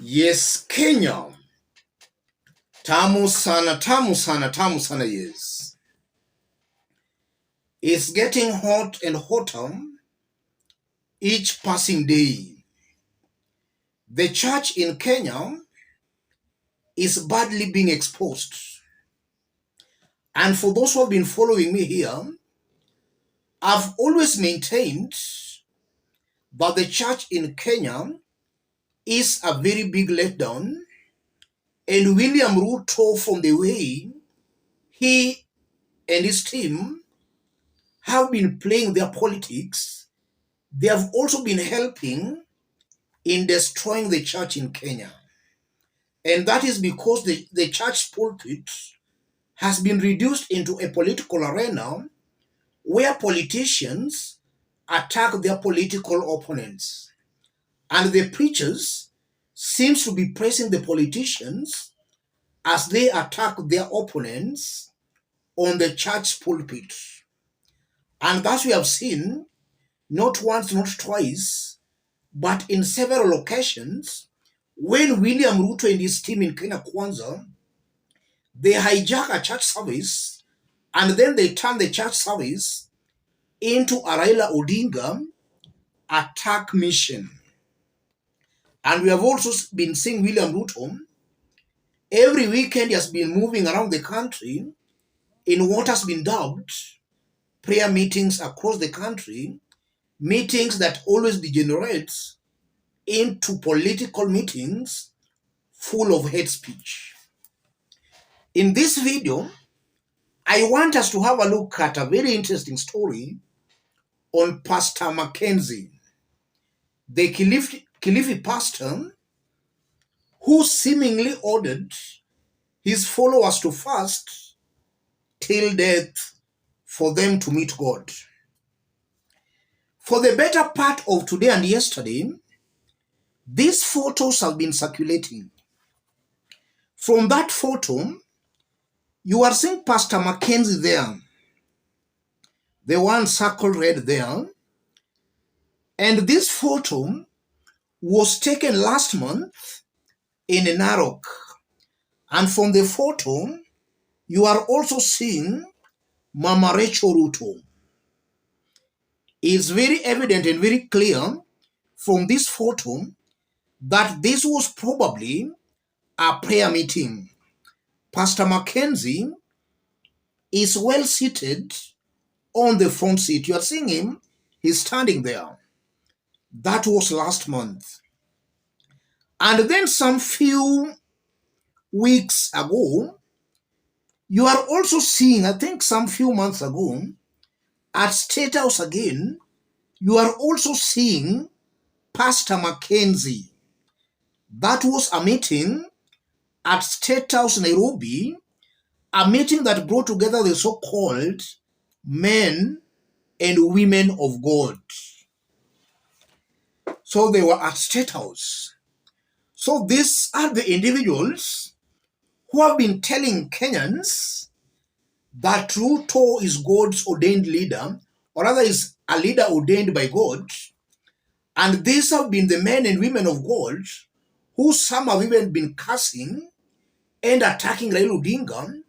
Yes, Kenya. Tamu sana, tamu sana, tamu sana, yes. It's getting hot and hotter each passing day. The church in Kenya is badly being exposed. And for those who have been following me here, I've always maintained that the church in Kenya is a very big letdown. And William Ruto, from the way he and his team have been playing their politics, they have also been helping in destroying the church in Kenya. And that is because the church pulpit has been reduced into a political arena where politicians attack their political opponents. And the preachers seems to be praising the politicians as they attack their opponents on the church pulpit. And that we have seen not once, not twice, but in several occasions, when William Ruto and his team in Kenya Kwanza, they hijack a church service and then they turn the church service into a Raila Odinga attack mission. And we have also been seeing William Ruto every weekend. He has been moving around the country in what has been dubbed prayer meetings across the country, meetings that always degenerate into political meetings full of hate speech. In this video, I want us to have a look at a very interesting story on Pastor Mackenzie, the Kilifi pastor who seemingly ordered his followers to fast till death for them to meet God. For the better part of today and yesterday, these photos have been circulating. From that photo, you are seeing Pastor Mackenzie there, the one circled red there. And this photo was taken last month in Narok. And from the photo, you are also seeing Mama Rachel Ruto. It's very evident and very clear from this photo that this was probably a prayer meeting. Pastor Mackenzie is well seated on the front seat. You are seeing him, he's standing there. That was last month. And then some few weeks ago, you are also seeing, I think some few months ago, at State House again, you are also seeing Pastor Mackenzie. That was a meeting at State House, Nairobi, a meeting that brought together the so-called men and women of God. So they were at State House. So these are the individuals who have been telling Kenyans that Ruto is God's ordained leader, or rather is a leader ordained by God. And these have been the men and women of God who some have even been cursing and attacking Raila Odinga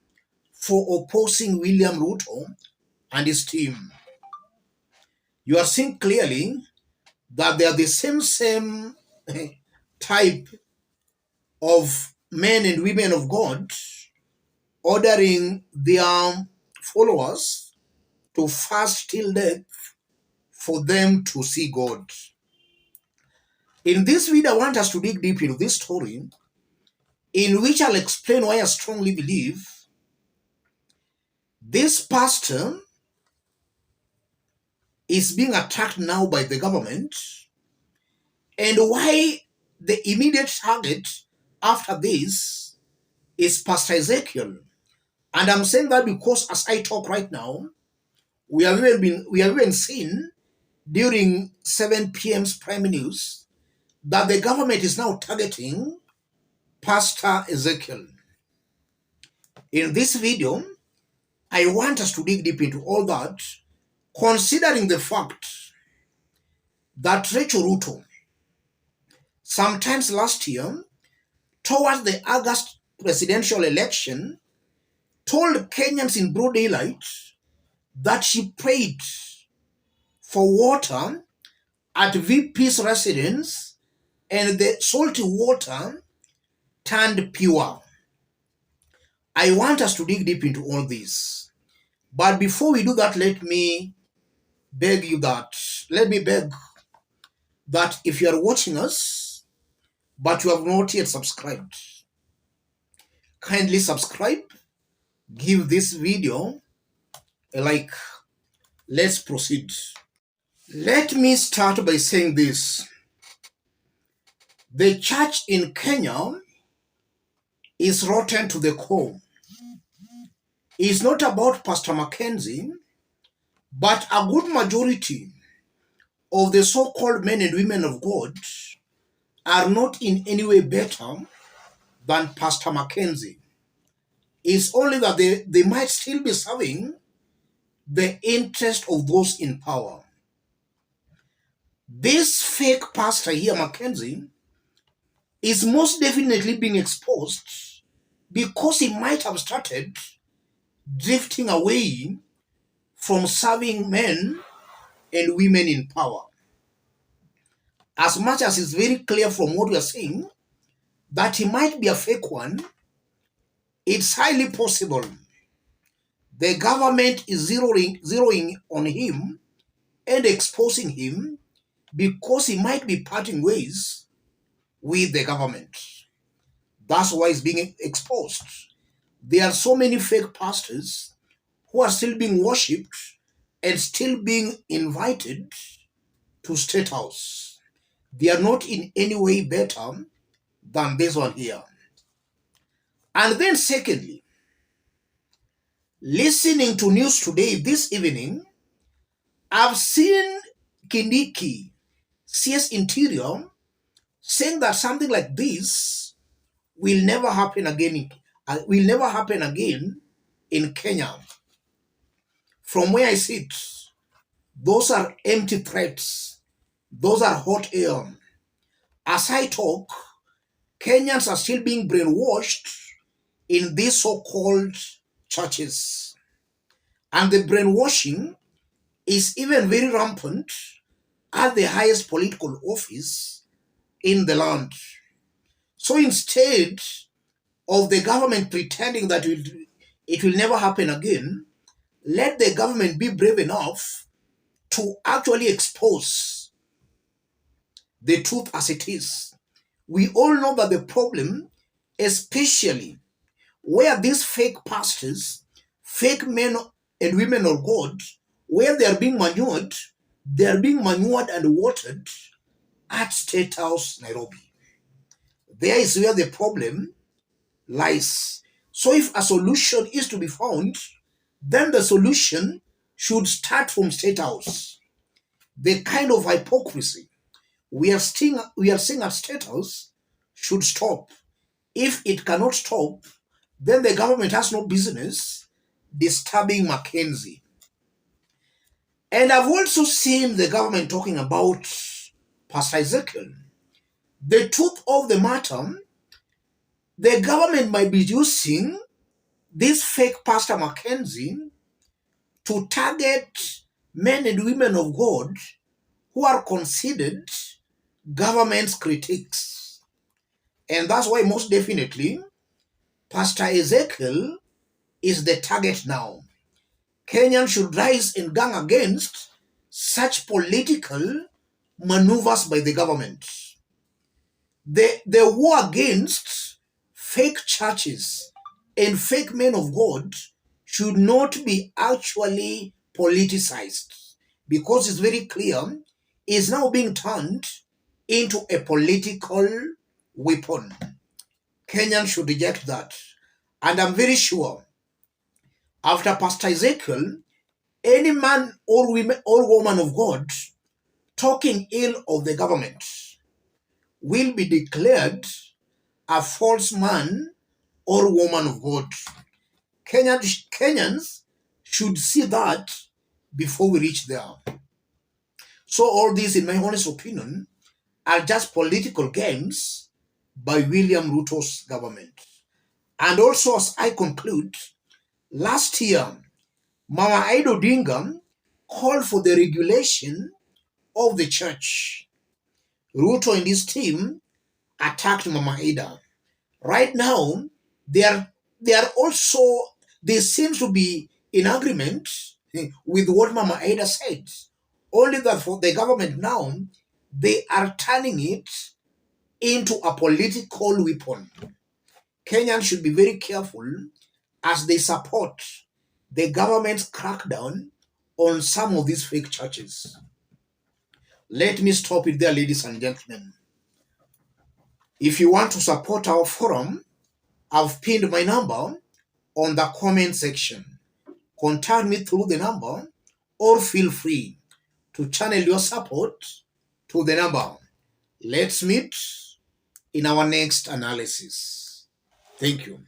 for opposing William Ruto and his team. You are seeing clearly that they are the same type of men and women of God ordering their followers to fast till death for them to see God. In this video, I want us to dig deep into this story, in which I'll explain why I strongly believe this pastor is being attacked now by the government, and why the immediate target after this is Pastor Ezekiel. And I'm saying that because as I talk right now, we have even seen during 7 p.m.'s prime news that the government is now targeting Pastor Ezekiel. In this video, I want us to dig deep into all that, considering the fact that Rachel Ruto, sometimes last year, towards the August presidential election told Kenyans in broad daylight that she prayed for water at VP's residence and the salty water turned pure. I want us to dig deep into all this. But before we do that, let me beg that if you are watching us, but you have not yet subscribed, kindly subscribe, give this video a like. Let's proceed. Let me start by saying this. The church in Kenya is rotten to the core. It's not about Pastor Mackenzie, but a good majority of the so-called men and women of God are not in any way better than Pastor Mackenzie. It's only that they might still be serving the interest of those in power. This fake pastor here, Mackenzie, is most definitely being exposed because he might have started drifting away from serving men and women in power. As much as it's very clear from what we are saying that he might be a fake one, it's highly possible the government is zeroing on him and exposing him because he might be parting ways with the government. That's why he's being exposed. There are so many fake pastors who are still being worshipped and still being invited to State House. They are not in any way better than this one here. And then secondly, listening to news today this evening, I've seen Kindiki, CS Interior, saying that something like this will never happen again. Will never happen again in Kenya. From where I sit, those are empty threats. Those are hot air. As I talk, Kenyans are still being brainwashed in these so-called churches. And the brainwashing is even very rampant at the highest political office in the land. So instead of the government pretending that it will never happen again, let the government be brave enough to actually expose the truth as it is. We all know that the problem, especially where these fake pastors, fake men and women of God, where they are being manured and watered at State House, Nairobi. There is where the problem lies. So if a solution is to be found, then the solution should start from State House. The kind of hypocrisy we are seeing at State House should stop. If it cannot stop, then the government has no business disturbing Mackenzie. And I've also seen the government talking about Pastor Ezekiel. The truth of the matter, the government might be using this fake Pastor Mackenzie to target men and women of God who are considered government's critics. And that's why most definitely Pastor Ezekiel is the target now. Kenyans should rise and gang against such political maneuvers by the government. The war against fake churches and fake men of God should not be actually politicized, because it's very clear it's now being turned into a political weapon. Kenyans should reject that. And I'm very sure after Pastor Ezekiel, any man or woman of God talking ill of the government will be declared a false man or woman of God. Kenyans should see that before we reach there. So all these, in my honest opinion, are just political games by William Ruto's government. And also, as I conclude, last year, Mama Aido Odinga called for the regulation of the church. Ruto and his team attacked Mama Aida. Right now, they are also, they seem to be in agreement with what Mama Aida said. Only that for the government now, they are turning it into a political weapon. Kenyans should be very careful as they support the government's crackdown on some of these fake churches. Let me stop it there, ladies and gentlemen. If you want to support our forum, I've pinned my number on the comment section. Contact me through the number or feel free to channel your support to the number. Let's meet in our next analysis. Thank you.